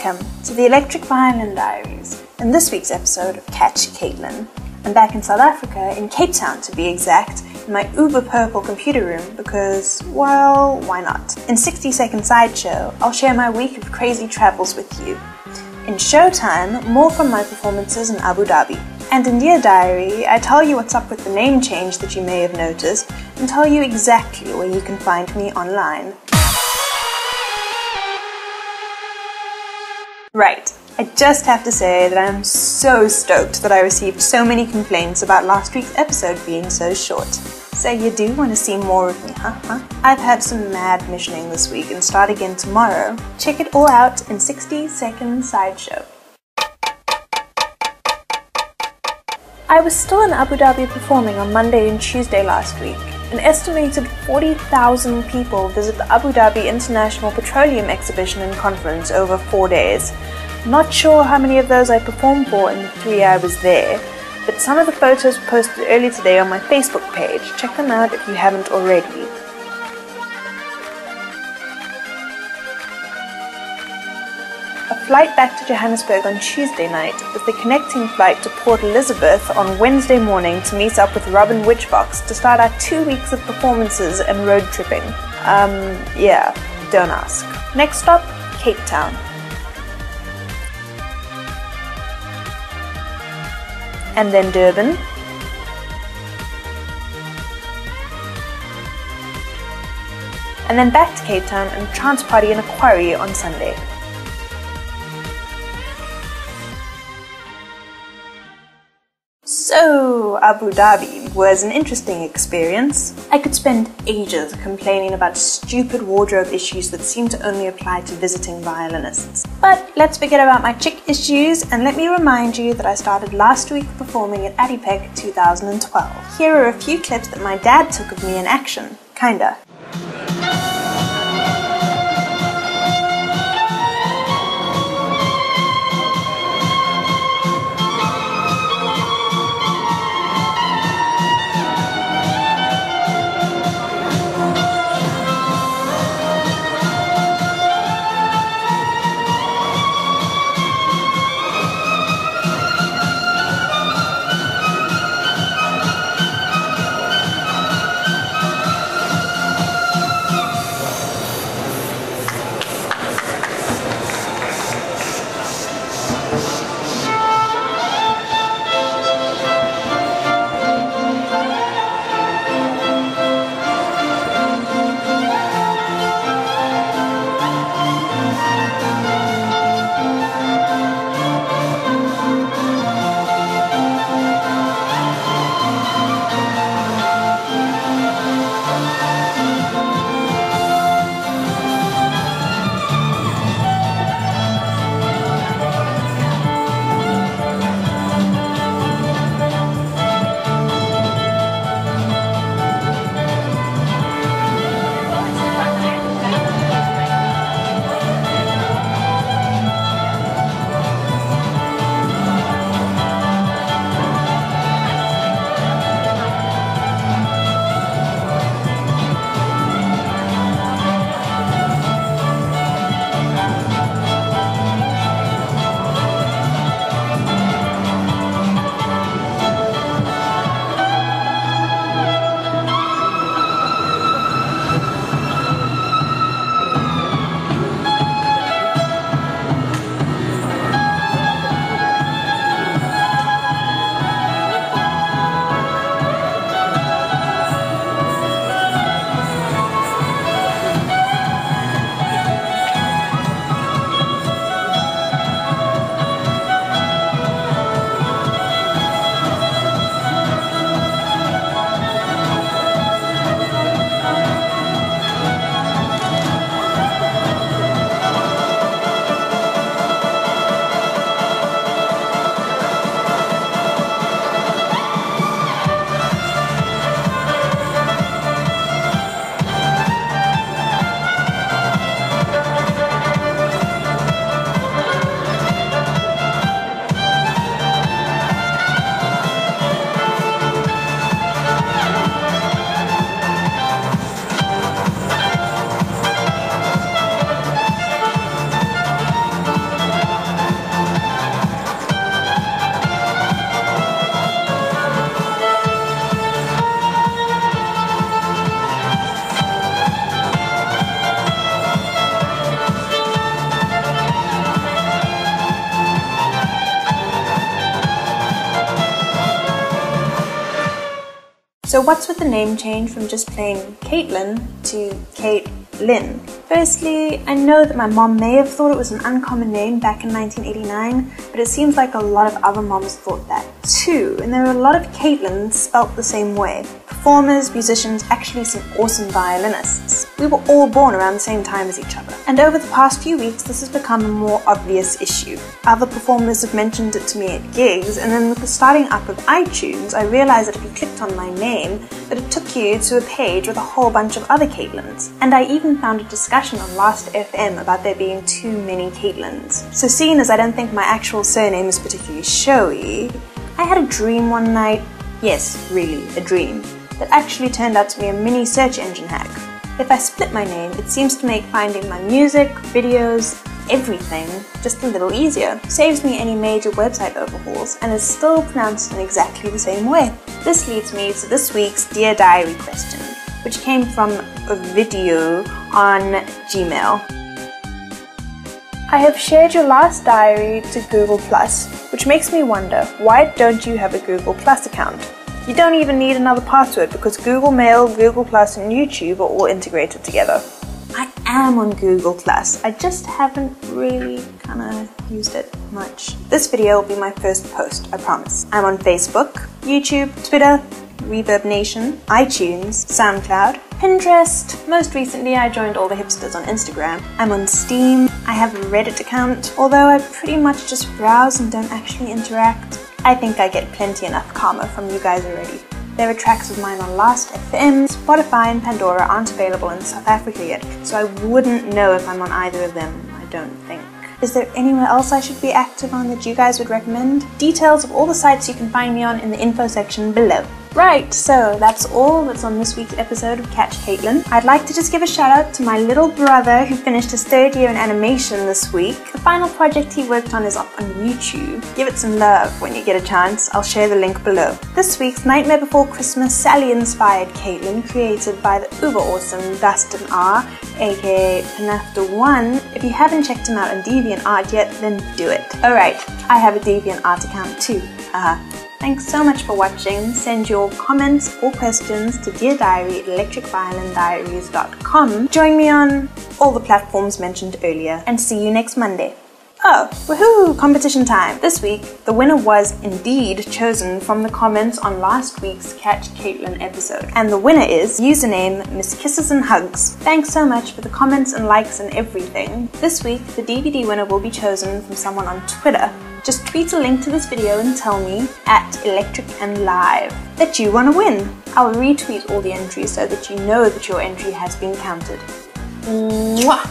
Welcome to the Electric Violin Diaries. In this week's episode, catch Cait Lin. I'm back in South Africa, in Cape Town to be exact, in my uber purple computer room because, well, why not? In 60-second sideshow, I'll share my week of crazy travels with you. In Showtime, more from my performances in Abu Dhabi. And in Dear Diary, I tell you what's up with the name change that you may have noticed and tell you exactly where you can find me online. Right, I just have to say that I'm so stoked that I received so many complaints about last week's episode being so short. So you do want to see more of me, huh? I've had some mad missioning this week and start again tomorrow. Check it all out in 60-second sideshow. I was still in Abu Dhabi performing on Monday and Tuesday last week. An estimated 40,000 people visit the Abu Dhabi International Petroleum Exhibition and Conference over 4 days. Not sure how many of those I performed for in the 3 I was there, but some of the photos were posted earlier today on my Facebook page. Check them out if you haven't already. A flight back to Johannesburg on Tuesday night with the connecting flight to Port Elizabeth on Wednesday morning to meet up with Robin Witchbox to start our 2 weeks of performances and road tripping. Yeah, don't ask. Next stop, Cape Town. And then Durban. And then back to Cape Town and trance party in a quarry on Sunday. So, Abu Dhabi was an interesting experience. I could spend ages complaining about stupid wardrobe issues that seem to only apply to visiting violinists. But let's forget about my chick issues and let me remind you that I started last week performing at Adipec 2012. Here are a few clips that my dad took of me in action. Kinda. So what's with the name change from just plain Cait Lin to Cait Lin? Firstly, I know that my mom may have thought it was an uncommon name back in 1989, but it seems like a lot of other moms thought that too, and there are a lot of Cait Lins spelt the same way. Performers, musicians, actually some awesome violinists. We were all born around the same time as each other. And over the past few weeks, this has become a more obvious issue. Other performers have mentioned it to me at gigs, and then with the starting up of iTunes, I realized that if you clicked on my name, that it took you to a page with a whole bunch of other Cait Lins. And I even found a discussion on Last FM about there being too many Cait Lins. So seeing as I don't think my actual surname is particularly showy, I had a dream one night, yes, really, a dream, that actually turned out to be a mini search engine hack. If I split my name, it seems to make finding my music, videos, everything just a little easier. Saves me any major website overhauls and is still pronounced in exactly the same way. This leads me to this week's Dear Diary question, which came from a video on Gmail. I have shared your last diary to Google+, which makes me wonder, why don't you have a Google+ account? You don't even need another password because Google Mail, Google+, and YouTube are all integrated together. I am on Google+, I just haven't really used it much. This video will be my first post, I promise. I'm on Facebook, YouTube, Twitter, Reverb Nation, iTunes, SoundCloud, Pinterest. Most recently I joined all the hipsters on Instagram. I'm on Steam, I have a Reddit account, although I pretty much just browse and don't actually interact. I think I get plenty enough karma from you guys already. There are tracks of mine on Last FM, Spotify and Pandora aren't available in South Africa yet, so I wouldn't know if I'm on either of them, I don't think. Is there anywhere else I should be active on that you guys would recommend? Details of all the sites you can find me on in the info section below. Right, so that's all that's on this week's episode of Catch Cait Lin. I'd like to just give a shout out to my little brother who finished his 3rd year in animation this week. The final project he worked on is up on YouTube. Give it some love when you get a chance. I'll share the link below. This week's Nightmare Before Christmas Sally-inspired Cait Lin, created by the uber awesome Dustin R, aka Panafter1. If you haven't checked him out on DeviantArt yet, then do it. Alright, I have a DeviantArt account too. Thanks so much for watching. Send your comments or questions to deardiary@electricviolindiaries.com. Join me on all the platforms mentioned earlier, and see you next Monday. Oh, woohoo! Competition time! This week, the winner was indeed chosen from the comments on last week's Catch Cait Lin episode. And the winner is username Miss Kisses and Hugs. Thanks so much for the comments and likes and everything. This week, the DVD winner will be chosen from someone on Twitter. Just tweet a link to this video and tell me @electricandlive that you want to win. I'll retweet all the entries so that you know that your entry has been counted. Mwah!